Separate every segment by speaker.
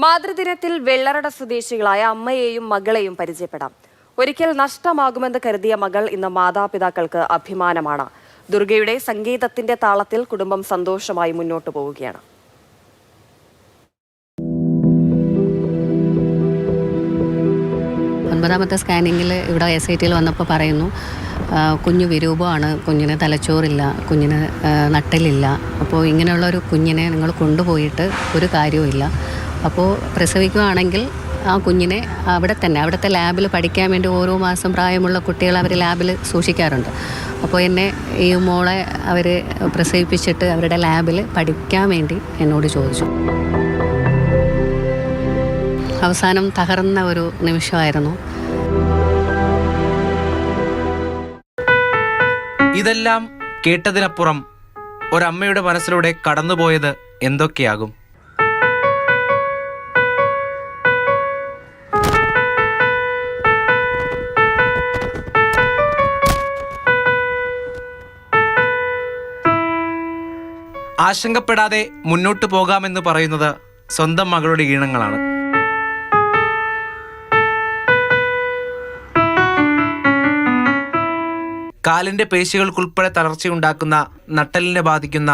Speaker 1: മാതൃദിനത്തിൽ വെള്ളറട സ്വദേശികളായ അമ്മയെയും മകളെയും പരിചയപ്പെടാം. ഒരിക്കൽ നഷ്ടമാകുമെന്ന് കരുതിയ മകൾ ഇന്ന് മാതാപിതാക്കൾക്ക് അഭിമാനമാണ്. ദുർഗയുടെ സംഗീതത്തിന്റെ താളത്തിൽ കുടുംബം സന്തോഷമായി മുന്നോട്ടു പോവുകയാണ്.
Speaker 2: ഒൻപതാമത്തെ സ്കാനിങ്ങിൽ ഇവിടെ SIT വന്നപ്പോൾ പറയുന്നു കുഞ്ഞു വിരൂപമാണ്, കുഞ്ഞിന് തലച്ചോറില്ല, കുഞ്ഞിന് നട്ടലില്ല. അപ്പോൾ ഇങ്ങനെയുള്ള ഒരു കുഞ്ഞിനെ നിങ്ങൾ കൊണ്ടുപോയിട്ട് ഒരു കാര്യവുമില്ല. അപ്പോൾ പ്രസവിക്കുകയാണെങ്കിൽ ആ കുഞ്ഞിനെ അവിടുത്തെ ലാബിൽ പഠിക്കാൻ വേണ്ടി ഓരോ മാസം പ്രായമുള്ള കുട്ടികളെ അവർ ലാബിൽ സൂക്ഷിക്കാറുണ്ട്. അപ്പോൾ എന്നെ ഈ മോളെ അവർ പ്രസവിപ്പിച്ചിട്ട് അവരുടെ ലാബിൽ പഠിക്കാൻ വേണ്ടി എന്നോട് ചോദിച്ചു. അവസാനം തകർന്ന ഒരു നിമിഷമായിരുന്നു.
Speaker 3: ഇതെല്ലാം കേട്ടതിനപ്പുറം ഒരമ്മയുടെ മനസ്സിലൂടെ കടന്നുപോയത് എന്തൊക്കെയാകും? ആശങ്കപ്പെടാതെ മുന്നോട്ടു പോകാമെന്ന് പറയുന്നത് സ്വന്തം മകളുടെ ഈണങ്ങളാണ്. കാലിന്റെ പേശികൾക്കുൾപ്പെടെ തളർച്ചയുണ്ടാക്കുന്ന നട്ടലിനെ ബാധിക്കുന്ന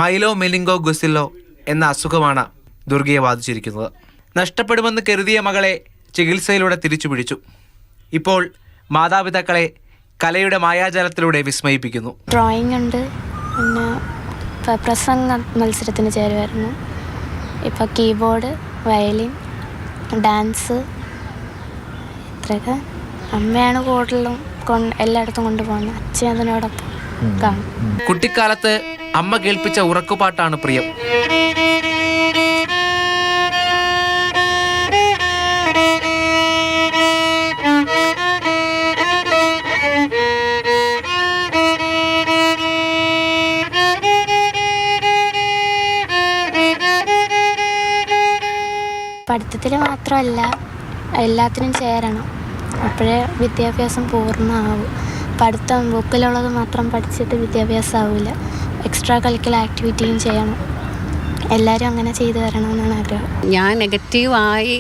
Speaker 3: മൈലോ മെനിങ്കോ ഗുസില്ലോ എന്ന അസുഖമാണ് ദുർഗയെ ബാധിച്ചിരിക്കുന്നത്. നഷ്ടപ്പെടുമെന്ന് കരുതിയ മകളെ ചികിത്സയിലൂടെ തിരിച്ചു പിടിച്ചു. ഇപ്പോൾ മാതാപിതാക്കളെ കലയുടെ മായാജാലത്തിലൂടെ വിസ്മയിപ്പിക്കുന്നു.
Speaker 4: ഡ്രോയിങ് ഉണ്ട്, പിന്നെ പ്രസംഗ മത്സരത്തിന് ചേരുമായിരുന്നു. ഇപ്പോൾ കീബോർഡ്, വയലിൻ, ഡാൻസ്, ഇത്രയൊക്കെ. അമ്മയാണ് കൂടുതലും എല്ലായിടത്തും കൊണ്ടുപോകുന്നത്. അച്ഛൻ അതിനോടൊപ്പം കാണും.
Speaker 3: കുട്ടിക്കാലത്ത് അമ്മ കേൾപ്പിച്ച ഉറക്കുപാട്ടാണ് പ്രിയം.
Speaker 4: പഠിത്തത്തിൽ മാത്രമല്ല, എല്ലാത്തിനും ചേരണം. അപ്പോഴേ വിദ്യാഭ്യാസം പൂർണ്ണമാവും. പഠിത്തം ബുക്കിലുള്ളത് മാത്രം പഠിച്ചിട്ട് വിദ്യാഭ്യാസം ആവില്ല. എക്സ്ട്രാ കരിക്കുലർ ആക്ടിവിറ്റിയും ചെയ്യണം. എല്ലാവരും അങ്ങനെ ചെയ്തു വരണമെന്നാണ് ആഗ്രഹം.
Speaker 2: ഞാൻ നെഗറ്റീവായി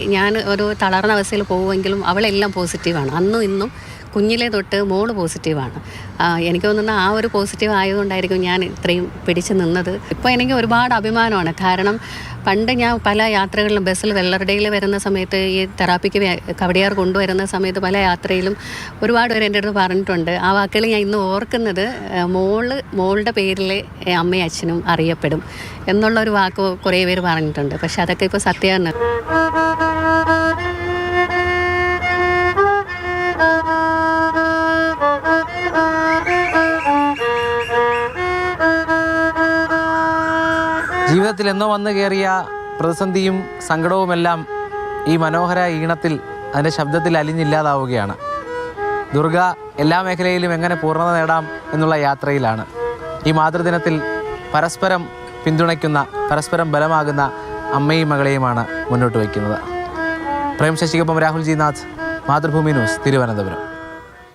Speaker 2: ഒരു തളർന്ന അവസ്ഥയിൽ പോകുമെങ്കിലും അവളെല്ലാം പോസിറ്റീവാണ്. അന്നും ഇന്നും കുഞ്ഞിലെ തൊട്ട് മോള് പോസിറ്റീവാണ്. എനിക്ക് തോന്നുന്ന ആ ഒരു പോസിറ്റീവ് ആയതുകൊണ്ടായിരിക്കും ഞാൻ ഇത്രയും പിടിച്ചു നിന്നത്. ഇപ്പോൾ എനിക്ക് ഒരുപാട് അഭിമാനമാണ്. കാരണം പണ്ട് ഞാൻ പല യാത്രകളിലും ബസ്സിൽ വെള്ളറടയിൽ വരുന്ന സമയത്ത്, ഈ തെറാപ്പിക്ക് കവടിയാർ കൊണ്ടുവരുന്ന സമയത്ത് പല യാത്രയിലും ഒരുപാട് പേര് എൻ്റെ അടുത്ത് പറഞ്ഞിട്ടുണ്ട്. ആ വാക്കുകൾ ഞാൻ ഇന്ന് ഓർക്കുന്നത്, മോളുടെ പേരിൽ അമ്മയും അച്ഛനും അറിയപ്പെടും എന്നുള്ളൊരു വാക്ക് കുറേ പേര് പറഞ്ഞിട്ടുണ്ട്. പക്ഷെ അതൊക്കെ ഇപ്പോൾ സത്യമാണ്.
Speaker 3: ജീവിതത്തിൽ എന്നോ വന്നു കയറിയ പ്രതിസന്ധിയും സങ്കടവുമെല്ലാം ഈ മനോഹര ഈണത്തിൽ, അതിൻ്റെ ശബ്ദത്തിൽ അലിഞ്ഞില്ലാതാവുകയാണ്. ദുർഗ എല്ലാ മേഖലയിലും എങ്ങനെ പൂർണ്ണത നേടാം എന്നുള്ള യാത്രയിലാണ്. ഈ മാതൃദിനത്തിൽ പരസ്പരം പിന്തുണയ്ക്കുന്ന, പരസ്പരം ബലമാകുന്ന അമ്മയും മകളെയുമാണ് മുന്നോട്ട് വയ്ക്കുന്നത്. പ്രേം ശശിക്കൊപ്പം രാഹുൽ ജി നാഥ്, മാതൃഭൂമി ന്യൂസ്, തിരുവനന്തപുരം.